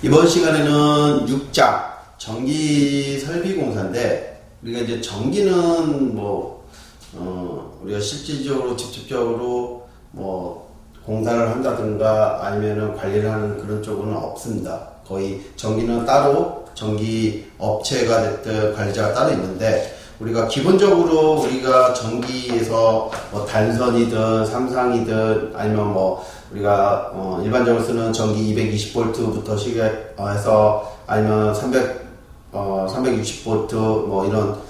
이번 시간에는 6장 전기 설비 공사인데, 우리가 이제 전기는 우리가 실질적으로 직접적으로 공사를 한다든가 아니면은 관리를 하는 그런 쪽은 없습니다. 거의 전기는 따로 전기 업체가 됐든 관리자가 따로 있는데, 우리가 기본적으로 우리가 전기에서 단선이든 삼상이든 아니면 우리가 일반적으로 쓰는 전기 220V부터 시작해서 아니면 360V 이런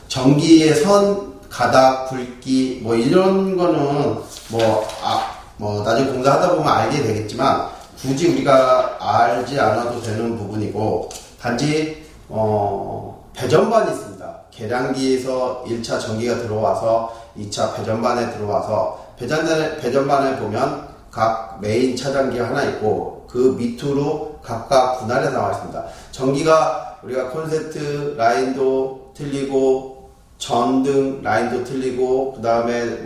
전기의 선, 가닥, 굵기 이런 거는 나중에 공사하다 보면 알게 되겠지만 굳이 우리가 알지 않아도 되는 부분이고, 단지 배전반이 있습니다. 계량기에서 1차 전기가 들어와서 2차 배전반에 들어와서 배전반에 보면 각 메인 차단기가 하나 있고 그 밑으로 각각 분할해서 나와 있습니다. 전기가 우리가 콘센트 라인도 틀리고 전등 라인도 틀리고, 그 다음에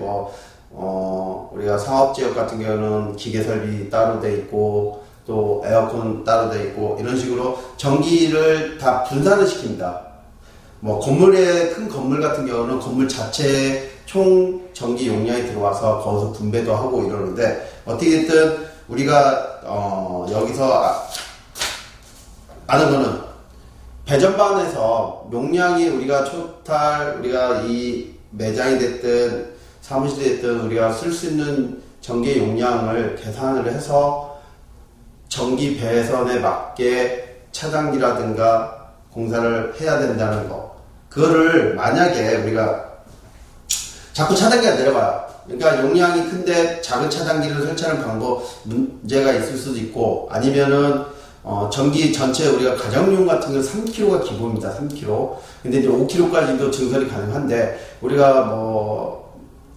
우리가 상업지역 같은 경우는 기계 설비 따로 돼 있고 또 에어컨 따로 돼 있고, 이런 식으로 전기를 다 분산을 시킵니다. 큰 건물 같은 경우는 건물 자체에 총 전기 용량이 들어와서 거기서 분배도 하고 이러는데, 어떻게 됐든 우리가 여기서 아는 거는 배전반에서 용량이 우리가 우리가 이 매장이 됐든 사무실이 됐든 우리가 쓸 수 있는 전기 용량을 계산을 해서 전기 배선에 맞게 차단기라든가 공사를 해야 된다는 거. 그거를 만약에 우리가 자꾸 차단기가 내려가요. 그러니까 용량이 큰데 작은 차단기를 설치하는 방법 문제가 있을 수도 있고, 아니면은 전기 전체 우리가 가정용 같은 경우 3kg가 기본입니다. 3kg. 근데 이제 5kg까지도 증설이 가능한데, 우리가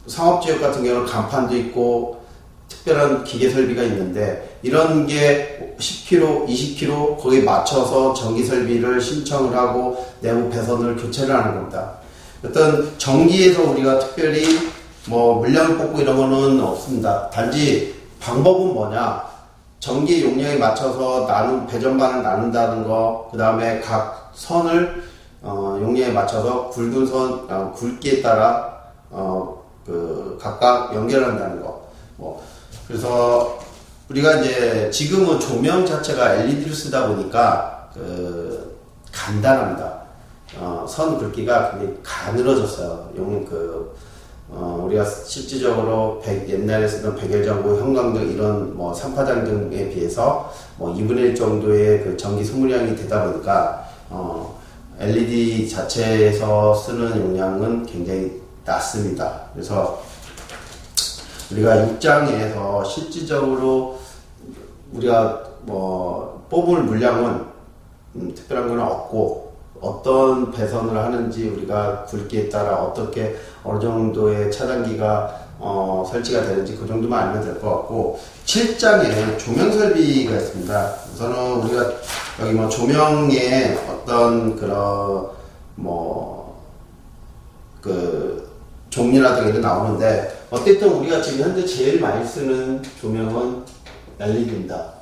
상업지역 같은 경우는 간판도 있고 특별한 기계 설비가 있는데, 이런 게 10kg, 20kg 거기에 맞춰서 전기 설비를 신청을 하고 내부 배선을 교체를 하는 겁니다. 어떤 전기에서 우리가 특별히 물량을 뽑고 이런 거는 없습니다. 단지 방법은 뭐냐, 전기 용량에 맞춰서 배전반을 나눈다는 거, 그 다음에 각 선을 용량에 맞춰서 굵은 선, 굵기에 따라 각각 연결한다는 거. 그래서 우리가 이제 지금은 조명 자체가 LED를 쓰다 보니까 간단합니다. 선 굵기가 굉장히 가늘어졌어요. 우리가 실질적으로 옛날에 쓰던 백열전구, 형광등 이런 삼파장등에 비해서 2분의 1 정도의 그 전기 소모량이 되다 보니까 LED 자체에서 쓰는 용량은 굉장히 낮습니다. 그래서 우리가 6장에서 실질적으로 우리가 뽑을 물량은 특별한 건 없고, 어떤 배선을 하는지 우리가 굵기에 따라 어떻게 어느 정도의 차단기가 설치가 되는지 그 정도만 알면 될 것 같고, 7장에 조명 설비가 있습니다. 우선은 우리가 여기 조명에 어떤 그런 종류라든가 이런 나오는데, 어쨌든 우리가 지금 현재 제일 많이 쓰는 조명은 LED입니다.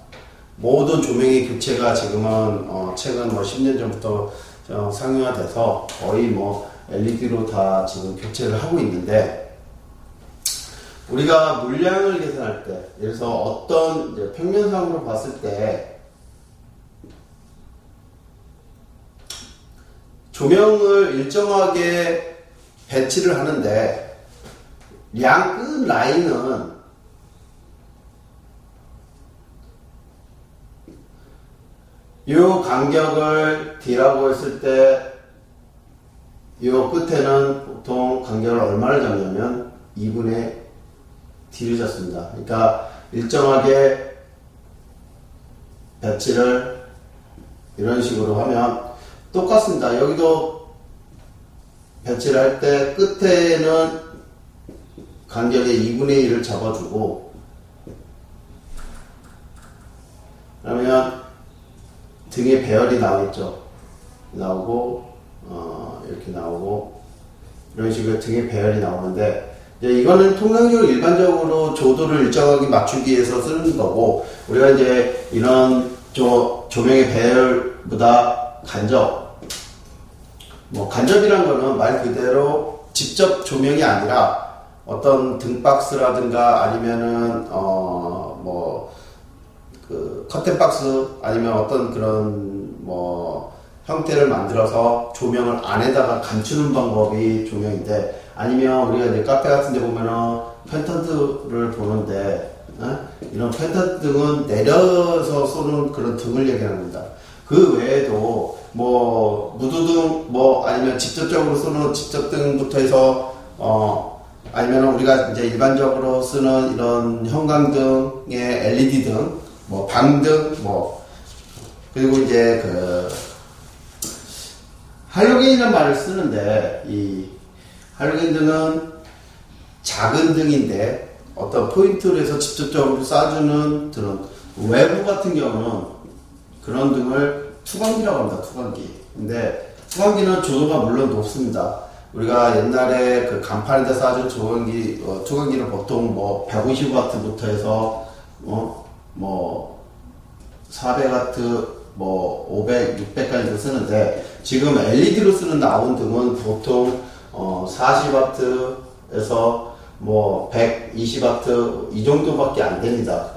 모든 조명의 교체가 지금은 최근 10년 전부터 상용화돼서 거의 LED로 다 지금 교체를 하고 있는데, 우리가 물량을 계산할 때, 예를 들어서 어떤 이제 평면상으로 봤을 때 조명을 일정하게 배치를 하는데, 양 끝 라인은 요 간격을 D라고 했을 때, 요 끝에는 보통 간격을 얼마를 잡냐면 2분의 D를 잡습니다. 그러니까 일정하게 배치를 이런 식으로 하면 똑같습니다. 여기도 배치를 할 때 끝에는 간격의 2분의 1을 잡아주고, 그러면 등에 배열이 나오겠죠. 나오고 이렇게 나오고 이런 식으로 등에 배열이 나오는데, 이제 이거는 통상적으로 일반적으로 조도를 일정하게 맞추기 위해서 쓰는 거고, 우리가 이제 이런 조명의 배열보다 간접이란 거는 말 그대로 직접 조명이 아니라 어떤 등박스라든가 아니면은 커튼박스 아니면 어떤 그런 형태를 만들어서 조명을 안에다가 감추는 방법이 조명인데, 아니면 우리가 이제 카페 같은 데 보면은 펜턴트를 보는데, 이런 펜턴트 등은 내려서 쏘는 그런 등을 얘기합니다. 그 외에도 무드등 아니면 직접적으로 쏘는 직접등부터 해서 아니면 우리가 이제 일반적으로 쓰는 이런 형광등의 LED 등, 방등, 그리고 이제 할로겐이라는 말을 쓰는데, 이 할로겐 등은 작은 등인데 어떤 포인트를 해서 직접적으로 쏴주는 등은, 외부 같은 경우는 그런 등을 투광기라고 합니다. 투광기. 근데 투광기는 조도가 물론 높습니다. 우리가 옛날에 그 간판에다 쏴준 투광기는 보통 150W부터 해서 400W, 500, 600까지도 쓰는데, 지금 LED로 쓰는 나온 등은 보통 40W에서 120W 이 정도밖에 안 됩니다.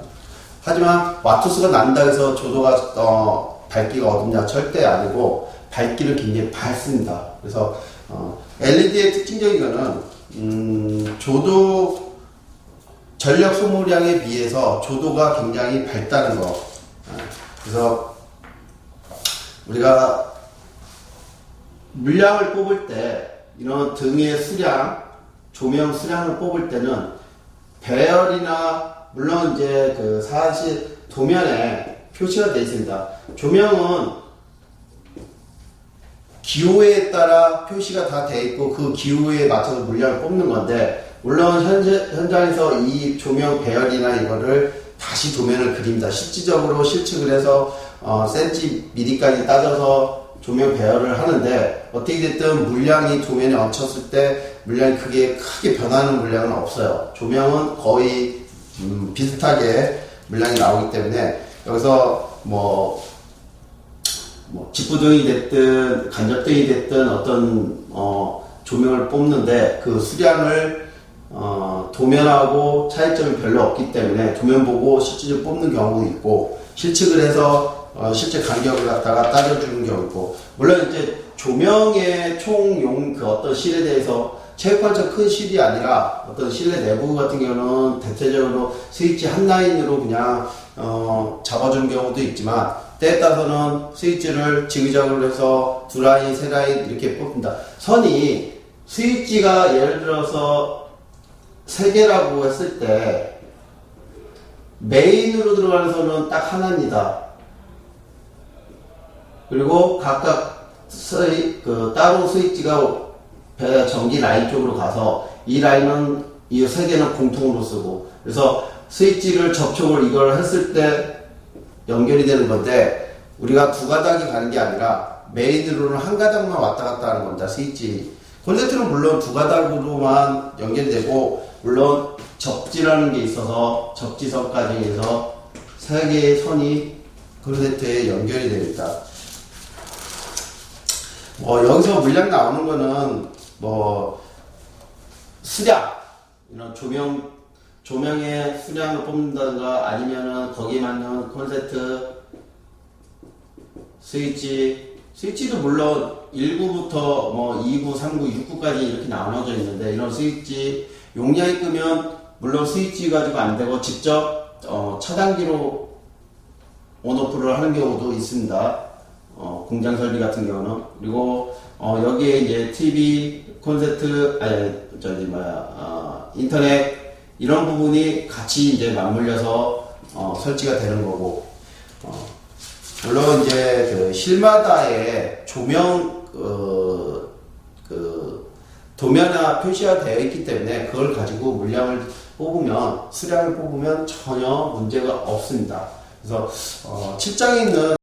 하지만 와트수가 난다 해서 조도가 밝기가 어둡냐? 절대 아니고 밝기는 굉장히 밝습니다. 그래서 LED의 특징적인 거는 조도 전력 소모량에 비해서 조도가 굉장히 밝다는 거. 그래서 우리가 물량을 뽑을 때, 이런 등의 수량, 조명 수량을 뽑을 때는 배열이나, 물론 이제 사실 도면에 표시가 되어 있습니다. 조명은 기호에 따라 표시가 다 되어 있고 그 기호에 맞춰서 물량을 뽑는 건데, 물론 현장에서 이 조명 배열이나 이거를 다시 도면을 그립니다. 실질적으로 실측을 해서 센티미리까지 따져서 조명 배열을 하는데, 어떻게 됐든 물량이 도면에 얹혔을 때 물량이 크게 변하는 물량은 없어요. 조명은 거의 비슷하게 물량이 나오기 때문에, 여기서 직부등이 됐든 간접등이 됐든 어떤 조명을 뽑는데, 그 수량을 도면하고 차이점이 별로 없기 때문에 조면 보고 실질적으로 뽑는 경우도 있고, 실측을 해서 실제 간격을 갖다가 따져주는 경우 있고, 물론 이제 조명의 총용 어떤 실에 대해서 체육관처럼 큰 실이 아니라 어떤 실내 내부 같은 경우는 대체적으로 스위치 한 라인으로 그냥 잡아주는 경우도 있지만, 때에 따라서는 스위치를 지그작으로 해서 두 라인, 세 라인 이렇게 뽑습니다. 선이 스위치가 예를 들어서 3개라고 했을 때 메인으로 들어가는 선은 딱 하나입니다. 그리고 각각 따로 스위치가 전기 라인 쪽으로 가서 이 라인은 이 3개는 공통으로 쓰고, 그래서 스위치를 접촉을 이걸 했을 때 연결이 되는 건데, 우리가 두 가닥이 가는 게 아니라 메인으로는 한 가닥만 왔다 갔다 하는 겁니다. 스위치 콘센트는 물론 두 가닥으로만 연결이 되고, 물론 접지라는 게 있어서 접지선까지 해서 3개의 선이 콘센트에 연결이 됩니다. 여기서 물량 나오는 거는 수량, 이런 조명의 수량을 뽑는다든가, 아니면은 거기에 맞는 콘센트, 스위치도 물론 1구부터 2구, 3구, 6구까지 이렇게 나눠져 있는데, 이런 스위치 용량이 끄면 물론 스위치 가지고 안 되고 직접 차단기로 온오프를 하는 경우도 있습니다. 공장 설비 같은 경우는. 그리고 여기에 이제 TV, 콘센트, 인터넷 이런 부분이 같이 이제 맞물려서 설치가 되는 거고, 물론 이제 실마다의 조명 도면화 표시가 되어 있기 때문에 그걸 가지고 물량을 뽑으면, 수량을 뽑으면 전혀 문제가 없습니다. 그래서 7장에 있는